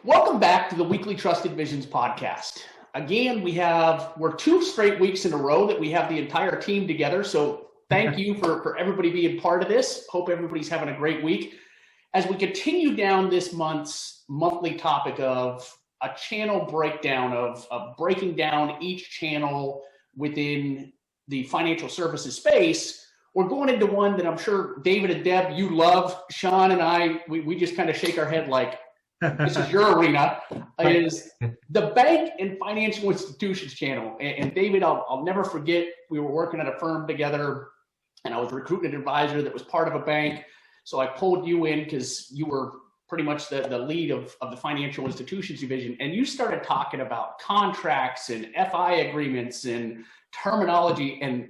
Welcome back to the Weekly Trusted Visions podcast. Again, we're 2 straight weeks in a row that we have the entire team together. So thank you for everybody being part of this. Hope everybody's having a great week. As we continue down this month's monthly topic of a channel breakdown of breaking down each channel within the financial services space, we're going into one that I'm sure David and Deb, you love. Shaun and I, we just kind of shake our head like, this is your arena, is the bank and financial institutions channel. And David, I'll never forget, we were working at a firm together and I was recruiting an advisor that was part of a bank. So I pulled you in because you were pretty much the lead of the financial institutions division. And you started talking about contracts and FI agreements and terminology. And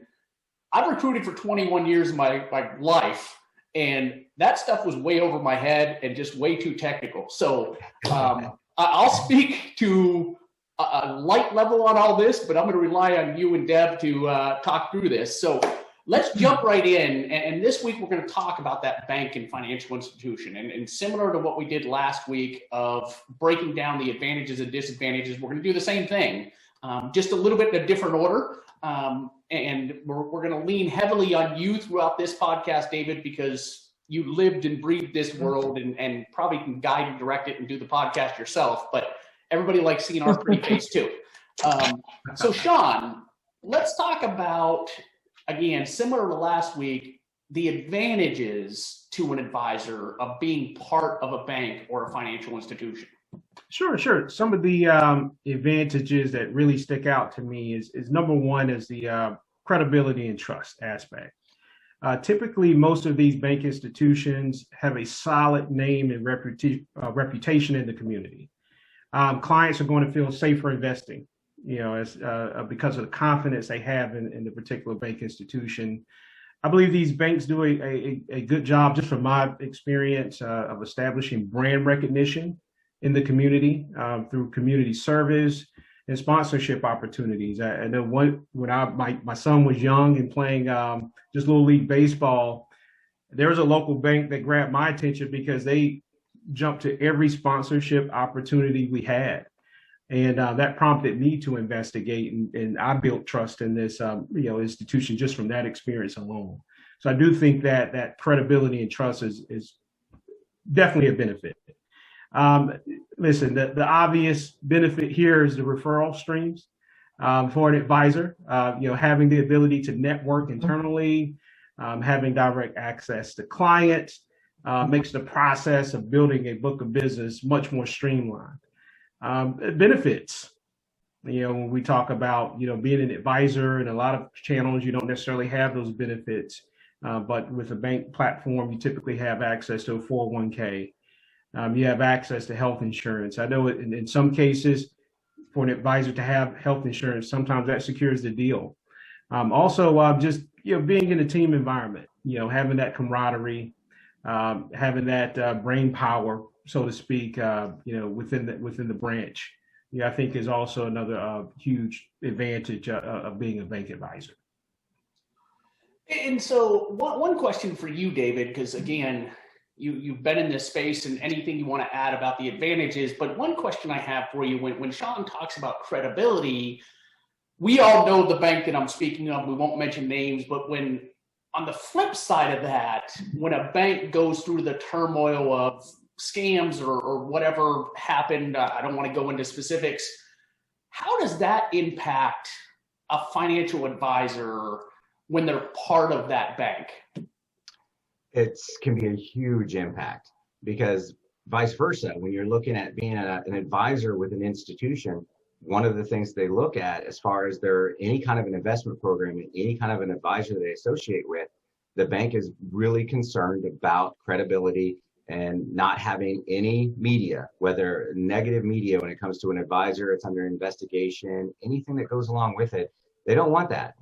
I've recruited for 21 years of my life. And that stuff was way over my head and just way too technical. So I'll speak to a light level on all this, but I'm going to rely on you and Deb to talk through this. So let's jump right in. And this week, we're going to talk about that bank and financial institution. And similar to what we did last week of breaking down the advantages and disadvantages, we're going to do the same thing, just a little bit in a different order. And we're going to lean heavily on you throughout this podcast, David, because you lived and breathed this world and probably can guide and direct it and do the podcast yourself. But everybody likes seeing our pretty face too. So Shaun, let's talk about, again, similar to last week, the advantages to an advisor of being part of a bank or a financial institution. Sure. Some of the advantages that really stick out to me is number one is the credibility and trust aspect. Typically, most of these bank institutions have a solid name and reputation in the community. Clients are going to feel safer investing, as because of the confidence they have in the particular bank institution. I believe these banks do a good job, just from my experience, of establishing brand recognition in the community through community service and sponsorship opportunities. I know when my son was young and playing just little league baseball, there was a local bank that grabbed my attention because they jumped to every sponsorship opportunity we had. And that prompted me to investigate, and I built trust in this institution just from that experience alone. So I do think that credibility and trust is definitely a benefit. Listen, the obvious benefit here is the referral streams for an advisor. Having the ability to network internally, having direct access to clients makes the process of building a book of business much more streamlined. Benefits, when we talk about being an advisor in a lot of channels, you don't necessarily have those benefits, but with a bank platform, you typically have access to a 401k. You have access to health insurance. I know in some cases, for an advisor to have health insurance, sometimes that secures the deal. Also, just being in a team environment, having that camaraderie, having that brain power, so to speak, within the branch, I think is also another huge advantage of being a bank advisor. And so, one question for you, David, because again, you've been in this space, and anything you want to add about the advantages. But one question I have for you, when Shaun talks about credibility, we all know the bank that I'm speaking of. We won't mention names, but when on the flip side of that, when a bank goes through the turmoil of scams or whatever happened, I don't want to go into specifics. How does that impact a financial advisor when they're part of that bank? It can be a huge impact, because vice versa, when you're looking at being an advisor with an institution, one of the things they look at as far as any kind of an investment program, any kind of an advisor they associate with, the bank is really concerned about credibility and not having any media, whether negative media when it comes to an advisor, it's under investigation, anything that goes along with it. They don't want that.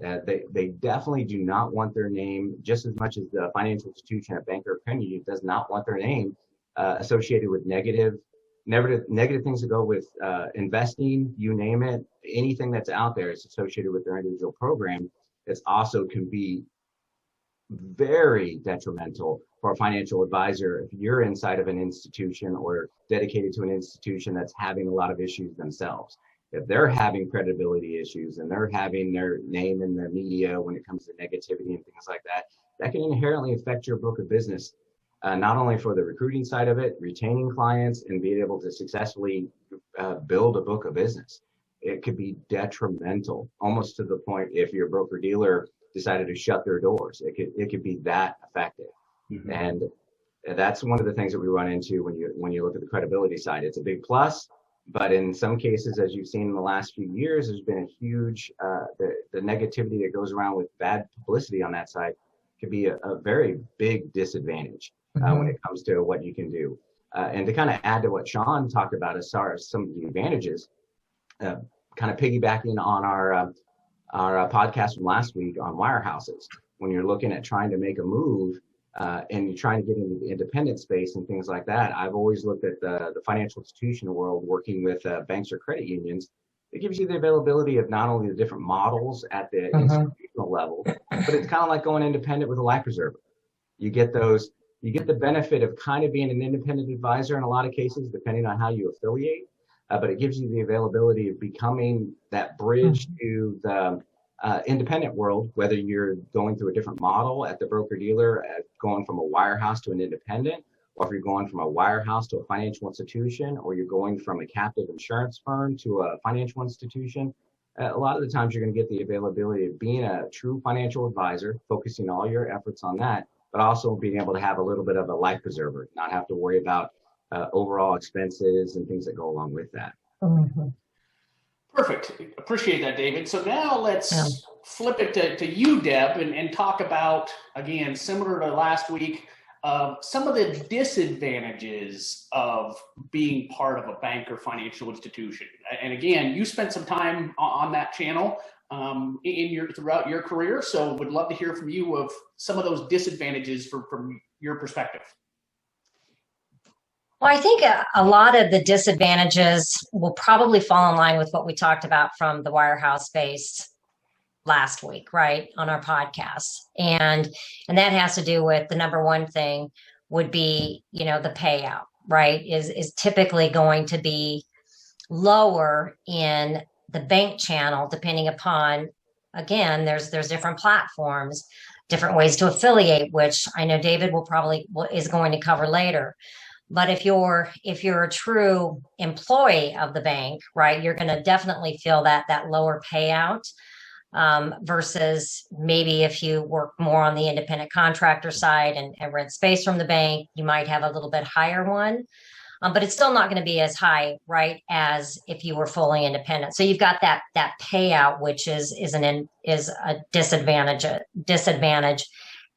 They definitely do not want their name, just as much as the financial institution, a bank or a credit union, does not want their name associated with negative things that go with investing, you name it, anything that's out there is associated with their individual program. It's also can be very detrimental for a financial advisor, if you're inside of an institution or dedicated to an institution that's having a lot of issues themselves. If they're having credibility issues and they're having their name in the media when it comes to negativity and things like that, that can inherently affect your book of business, not only for the recruiting side of it, retaining clients and being able to successfully build a book of business. It could be detrimental, almost to the point if your broker dealer decided to shut their doors. It could be that effective. Mm-hmm. And that's one of the things that we run into when you look at the credibility side. It's a big plus, but in some cases, as you've seen in the last few years, there's been a huge the negativity that goes around with bad publicity on that side could be a very big disadvantage when it comes to what you can do. And to kind of add to what Shaun talked about as far as some of the advantages, kind of piggybacking on our podcast from last week on wirehouses, when you're looking at trying to make a move and you're trying to get into the independent space and things like that, I've always looked at the financial institution world working with banks or credit unions. It gives you the availability of not only the different models at the institutional level, but it's kind of like going independent with a life preserver. You get the benefit of kind of being an independent advisor in a lot of cases, depending on how you affiliate. But it gives you the availability of becoming that bridge to the independent world, whether you're going through a different model at the broker dealer, going from a wirehouse to an independent, or if you're going from a wirehouse to a financial institution, or you're going from a captive insurance firm to a financial institution. A lot of the times you're going to get the availability of being a true financial advisor, focusing all your efforts on that, but also being able to have a little bit of a life preserver, not have to worry about overall expenses and things that go along with that. Perfect. Appreciate that, David. So now let's flip it to you, Deb, and talk about, again, similar to last week, some of the disadvantages of being part of a bank or financial institution. And again, you spent some time on that channel throughout your career, so would love to hear from you of some of those disadvantages from your perspective. Well, I think a lot of the disadvantages will probably fall in line with what we talked about from the wirehouse space last week, right, on our podcast. And that has to do with the number one thing would be, the payout, right, is typically going to be lower in the bank channel, depending upon, again, there's different platforms, different ways to affiliate, which I know David is going to cover later. But if you're a true employee of the bank, right, you're going to definitely feel that lower payout versus maybe if you work more on the independent contractor side and rent space from the bank, you might have a little bit higher one. But it's still not going to be as high, right, as if you were fully independent. So you've got that payout, which is a disadvantage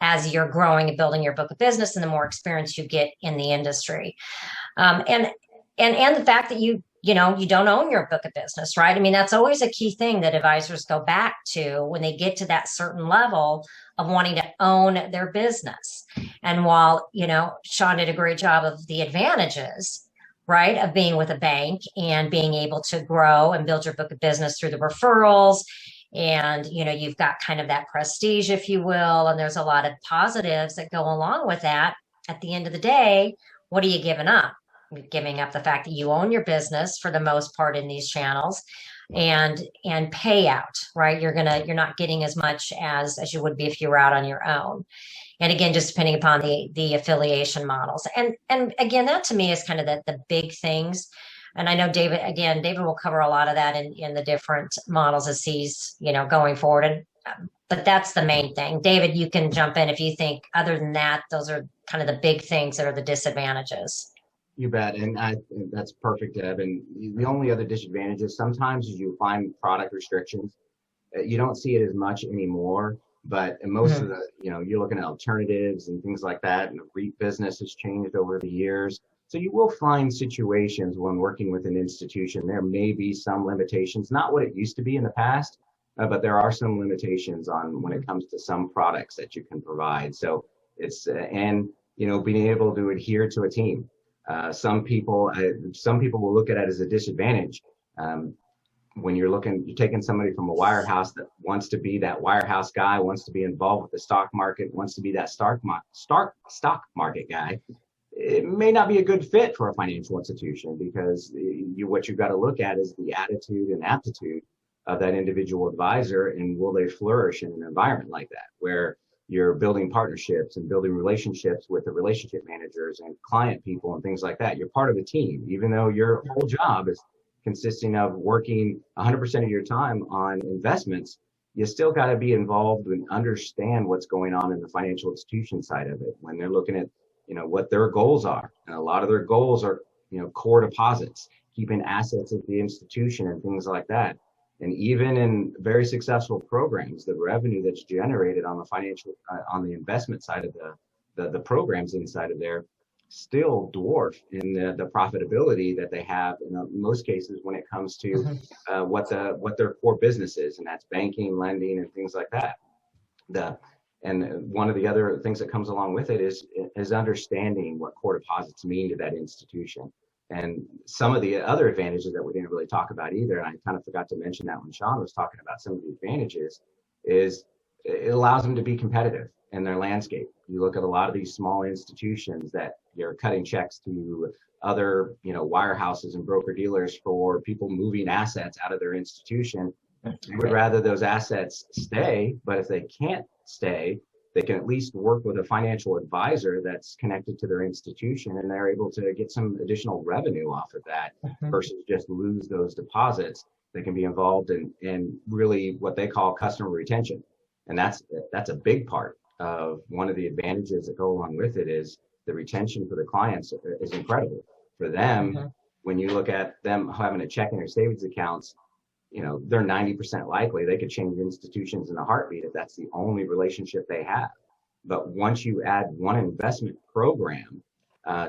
as you're growing and building your book of business, and the more experience you get in the industry, and the fact that you don't own your book of business, right? I mean, that's always a key thing that advisors go back to when they get to that certain level of wanting to own their business. And while, Shaun did a great job of the advantages, right, of being with a bank and being able to grow and build your book of business through the referrals, and, you've got kind of that prestige, if you will, and there's a lot of positives that go along with that. At the end of the day, what are you giving up? You're giving up the fact that you own your business for the most part in these channels, and payout, right? You're not getting as much as you would be if you were out on your own. And again, just depending upon the affiliation models. And again, that to me is kind of the big things. And I know David will cover a lot of that in the different models as he's, going forward. But that's the main thing. David, you can jump in if you think other than that, those are kind of the big things that are the disadvantages. You bet. And that's perfect, Deb. And the only other disadvantages sometimes is you find product restrictions. You don't see it as much anymore, but in most of the, you're looking at alternatives and things like that. And the REIT business has changed over the years. So you will find situations when working with an institution, there may be some limitations, not what it used to be in the past, but there are some limitations on when it comes to some products that you can provide. So it's, being able to adhere to a team. Some people will look at it as a disadvantage. When you're taking somebody from a wirehouse that wants to be that wirehouse guy, wants to be involved with the stock market, wants to be that stock market guy, it may not be a good fit for a financial institution, because what you've got to look at is the attitude and aptitude of that individual advisor, and will they flourish in an environment like that, where you're building partnerships and building relationships with the relationship managers and client people and things like that. You're part of a team, even though your whole job is consisting of working 100% of your time on investments. You still got to be involved and understand what's going on in the financial institution side of it when they're looking at, what their goals are. And a lot of their goals are, core deposits, keeping assets at the institution and things like that. And even in very successful programs, the revenue that's generated on the financial, on the investment side of the programs inside of there still dwarf in the profitability that they have in most cases when it comes to what their core business is, and that's banking, lending, and things like that. And one of the other things that comes along with it is understanding what core deposits mean to that institution. And some of the other advantages that we didn't really talk about either, and I kind of forgot to mention that when Shaun was talking about some of the advantages, is it allows them to be competitive in their landscape. You look at a lot of these small institutions that you're cutting checks to other, wirehouses and broker dealers for people moving assets out of their institution. They would rather those assets stay, but if they can't stay, they can at least work with a financial advisor that's connected to their institution, and they're able to get some additional revenue off of that versus just lose those deposits. They can be involved in really what they call customer retention. And that's a big part of one of the advantages that go along with it, is the retention for the clients is incredible. For them, when you look at them having a checking or savings accounts, they're 90% likely they could change institutions in a heartbeat if that's the only relationship they have. But once you add one investment program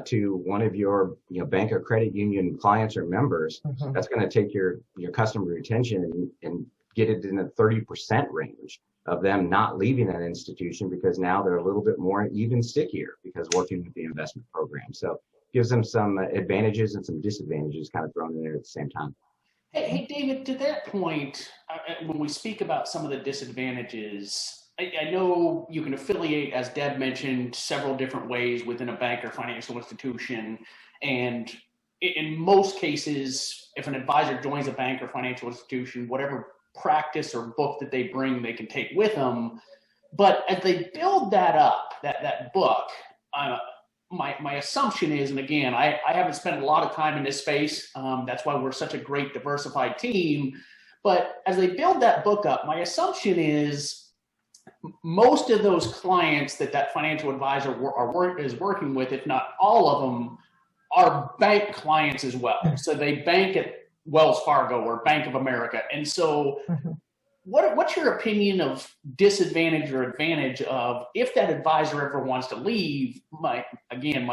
to one of your bank or credit union clients or members, that's going to take your customer retention and get it in the 30% range of them not leaving that institution, because now they're a little bit more even stickier because working with the investment program. So gives them some advantages and some disadvantages kind of thrown in there at the same time. Hey, David, to that point, when we speak about some of the disadvantages, I know you can affiliate, as Deb mentioned, several different ways within a bank or financial institution. And in most cases, if an advisor joins a bank or financial institution, whatever practice or book that they bring, they can take with them. But as they build that up, that book, my assumption is, and again, I haven't spent a lot of time in this space. That's why we're such a great diversified team. But as they build that book up, my assumption is most of those clients that financial advisor is working with, if not all of them, are bank clients as well. So they bank at Wells Fargo or Bank of America. And so what's your opinion of disadvantage or advantage of if that advisor ever wants to leave? My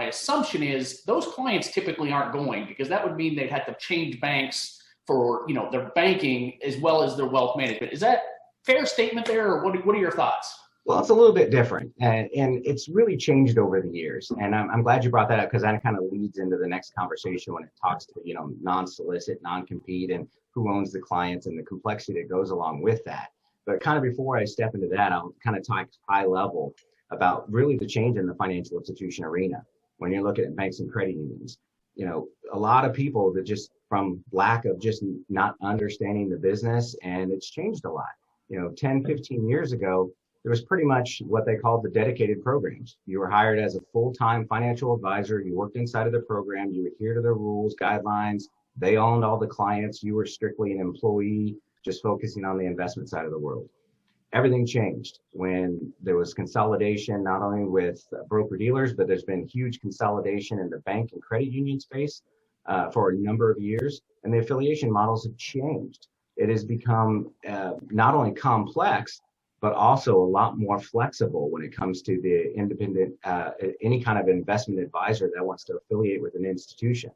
assumption is those clients typically aren't going, because that would mean they'd have to change banks for their banking as well as their wealth management. Is that a fair statement there, or what are your thoughts? Well, it's a little bit different, and it's really changed over the years. And I'm glad you brought that up, because that kind of leads into the next conversation when it talks to non-solicit, non-compete, and who owns the clients and the complexity that goes along with that. But kind of before I step into that, I'll kind of talk high level about really the change in the financial institution arena. When you're looking at banks and credit unions, a lot of people that just from lack of just not understanding the business, and it's changed a lot. 10, 15 years ago, there was pretty much what they called the dedicated programs. You were hired as a full-time financial advisor. You worked inside of the program. You adhere to the rules, guidelines. They owned all the clients. You were strictly an employee, just focusing on the investment side of the world. Everything changed when there was consolidation, not only with broker dealers, but there's been huge consolidation in the bank and credit union space for a number of years. And the affiliation models have changed. It has become not only complex, but also a lot more flexible when it comes to the independent, any kind of investment advisor that wants to affiliate with an institution.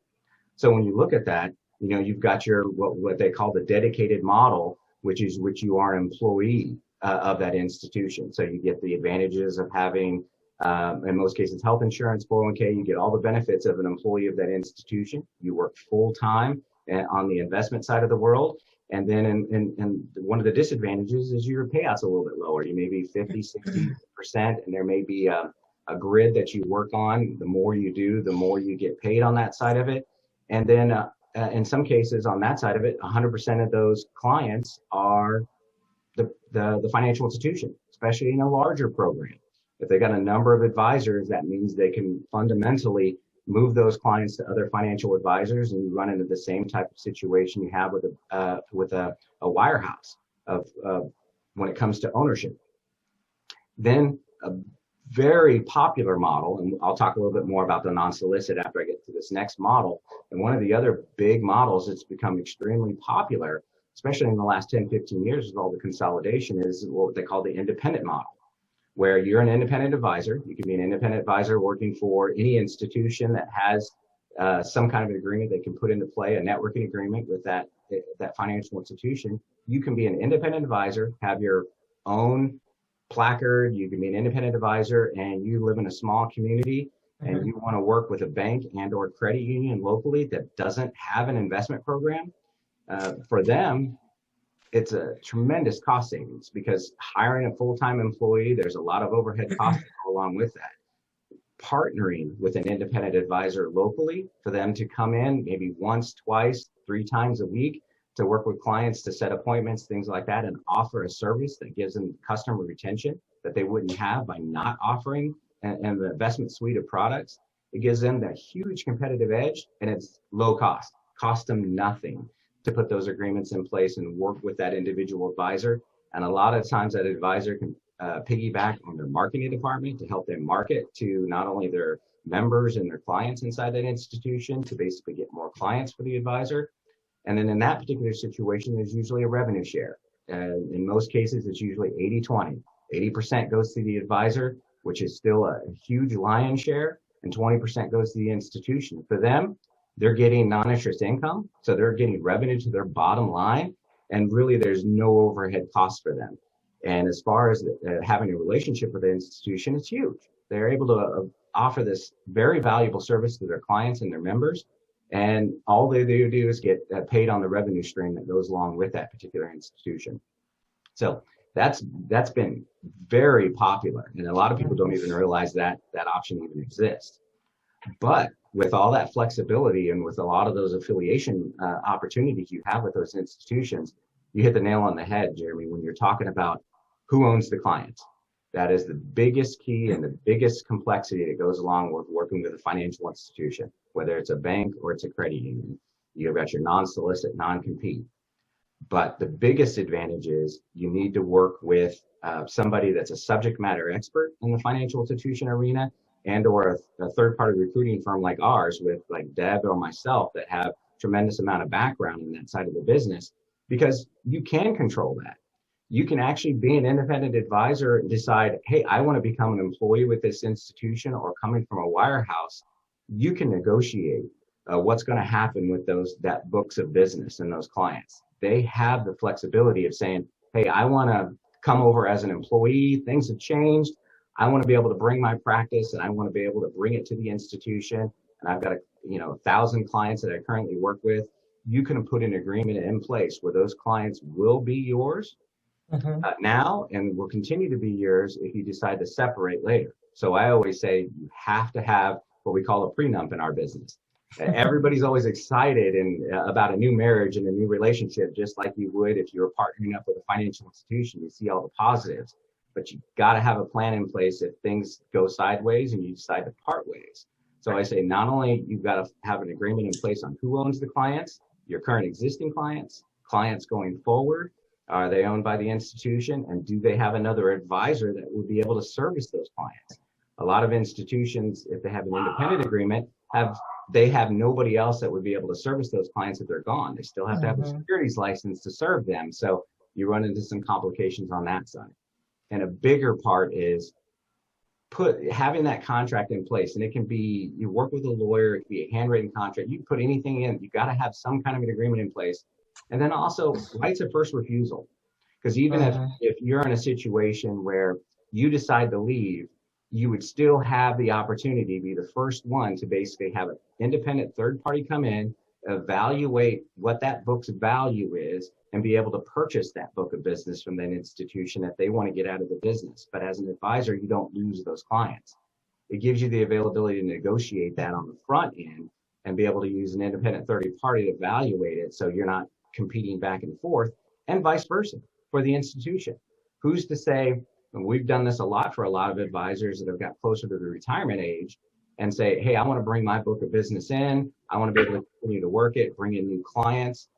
So when you look at that, you've got your what they call the dedicated model, which you are an employee of that institution. So you get the advantages of having, in most cases, health insurance, 401k. You get all the benefits of an employee of that institution. You work full time on the investment side of the world, And then and one of the disadvantages is your payout's a little bit lower. You may be 50, 60%, and there may be a grid that you work on. The more you do, the more you get paid on that side of it. And then in some cases on that side of it, 100% of those clients are the financial institution, especially in a larger program. If they got a number of advisors, that means they can fundamentally move those clients to other financial advisors, and you run into the same type of situation you have with a wirehouse of when it comes to ownership. Then a very popular model, and I'll talk a little bit more about the non-solicit after I get to this next model. And one of the other big models that's become extremely popular, especially in the last 10, 15 years with all the consolidation, is what they call the independent model, where you're an independent advisor. You can be an independent advisor working for any institution that has some kind of an agreement they can put into play, a networking agreement with that financial institution. You can be an independent advisor, have your own placard. You can be an independent advisor, and you live in a small community, and you want to work with a bank and or credit union locally that doesn't have an investment program. For them, it's a tremendous cost savings, because hiring a full-time employee, there's a lot of overhead costs along with that. Partnering with an independent advisor locally for them to come in maybe once, twice, 3 times a week to work with clients, to set appointments, things like that, and offer a service that gives them customer retention that they wouldn't have by not offering and the investment suite of products. It gives them that huge competitive edge, and it's low cost, cost them nothing to put those agreements in place and work with that individual advisor. And a lot of times that advisor can piggyback on their marketing department to help them market to not only their members and their clients inside that institution to basically get more clients for the advisor. And then in that particular situation, there's usually a revenue share. In most cases, it's usually 80-20. 80% goes to the advisor, which is still a huge lion's share, and 20% goes to the institution. For them, they're getting non-interest income, so they're getting revenue to their bottom line, and really there's no overhead cost for them. And as far as having a relationship with the institution, it's huge. They're able to offer this very valuable service to their clients and their members, and all they do is get paid on the revenue stream that goes along with that particular institution. So that's been very popular, and a lot of people don't even realize that that option even exists. But with all that flexibility and with a lot of those affiliation opportunities you have with those institutions, you hit the nail on the head, Jeremy, when you're talking about who owns the clients. That is the biggest key and the biggest complexity that goes along with working with a financial institution, whether it's a bank or it's a credit union. You've got your non-solicit, non-compete. But the biggest advantage is you need to work with somebody that's a subject matter expert in the financial institution arena, and or a third-party recruiting firm like ours with like Deb or myself that have tremendous amount of background in that side of the business, because you can control that. You can actually be an independent advisor and decide, hey, I want to become an employee with this institution, or coming from a wirehouse, you can negotiate what's going to happen with that books of business and those clients. They have the flexibility of saying, hey, I want to come over as an employee. Things have changed. I want to be able to bring my practice, and I want to be able to bring it to the institution. And I've got 1,000 clients that I currently work with. You can put an agreement in place where those clients will be yours now, and will continue to be yours if you decide to separate later. So I always say you have to have what we call a prenup in our business. Everybody's always excited about a new marriage and a new relationship, just like you would if you were partnering up with a financial institution. You see all the positives, but you got to have a plan in place if things go sideways and you decide to part ways. So I say not only you've got to have an agreement in place on who owns the clients, your current existing clients going forward. Are they owned by the institution, and do they have another advisor that would be able to service those clients? A lot of institutions, if they have an independent agreement, have nobody else that would be able to service those clients if they're gone. They still have to have a securities license to serve them. So you run into some complications on that side. And a bigger part is having that contract in place. And it can be, you work with a lawyer, it can be a handwritten contract. You can put anything in. You've got to have some kind of an agreement in place. And then also rights of first refusal. Because even if you're in a situation where you decide to leave, you would still have the opportunity to be the first one to basically have an independent third party come in, evaluate what that book's value is, and be able to purchase that book of business from that institution if they want to get out of the business. But as an advisor, you don't lose those clients. It gives you the availability to negotiate that on the front end and be able to use an independent third party to evaluate it, so you're not competing back and forth, and vice versa for the institution. Who's to say, and we've done this a lot for a lot of advisors that have got closer to the retirement age, and say, hey, I want to bring my book of business in. I want to be able to continue to work it, bring in new clients.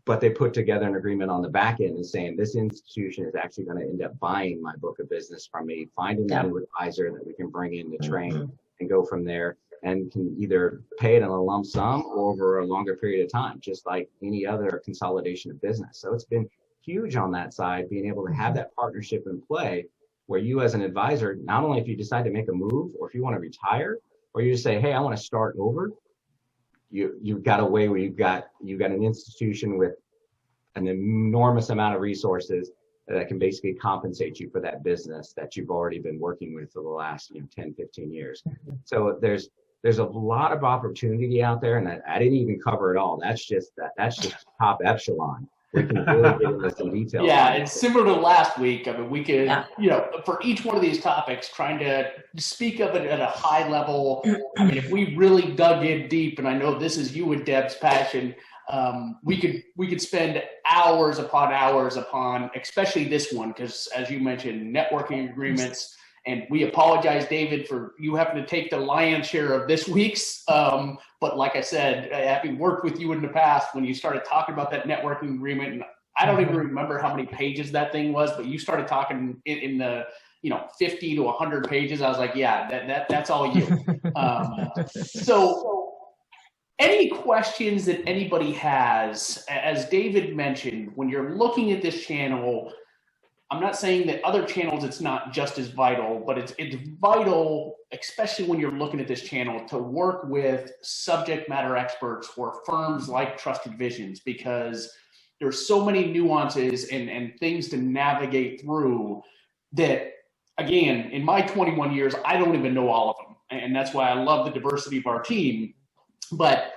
But they put together an agreement on the back end and saying this institution is actually going to end up buying my book of business from me, finding a new advisor that we can bring in to train and go from there, and can either pay it in a lump sum or over a longer period of time, just like any other consolidation of business. So it's been huge on that side, being able to have that partnership in play, where you as an advisor, not only if you decide to make a move or if you want to retire, or you just say, hey, I want to start over, you've got a way where you've got an institution with an enormous amount of resources that can basically compensate you for that business that you've already been working with for the last 10, 15 years. So there's a lot of opportunity out there, and I didn't even cover it all. That's just top echelon. We can really get into some details. Yeah, it's similar to last week. I mean, we could, for each one of these topics, trying to speak of it at a high level. I mean, if we really dug in deep, and I know this is you and Deb's passion, we could spend hours upon, especially this one, because as you mentioned, networking agreements. And we apologize, David, for you having to take the lion's share of this week's. But like I said, having worked with you in the past, when you started talking about that networking agreement, and I don't even remember how many pages that thing was, but you started talking in the 50 to 100 pages. I was like, yeah, that's all you. So any questions that anybody has, as David mentioned, when you're looking at this channel, I'm not saying that other channels it's not just as vital, but it's vital, especially when you're looking at this channel, to work with subject matter experts or firms like Trusted Visions, because there's so many nuances and things to navigate through that, again, in my 21 years, I don't even know all of them. And that's why I love the diversity of our team. But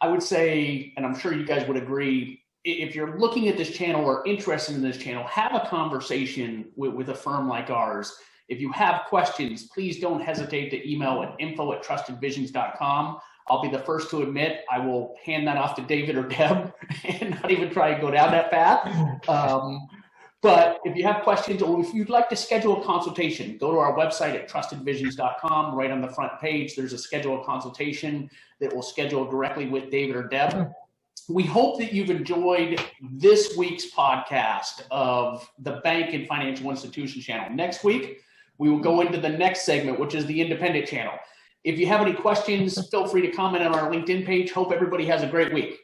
I would say, and I'm sure you guys would agree, if you're looking at this channel or interested in this channel, have a conversation with a firm like ours. If you have questions, please don't hesitate to email at info@trustedvisions.com. I'll be the first to admit I will hand that off to David or Deb and not even try and go down that path. But if you have questions, or if you'd like to schedule a consultation, go to our website at trustedvisions.com. Right on the front page, there's a schedule a consultation that will schedule directly with David or Deb. We hope that you've enjoyed this week's podcast of the Bank and Financial Institution channel. Next week, we will go into the next segment, which is the Independent channel. If you have any questions, feel free to comment on our LinkedIn page. Hope everybody has a great week.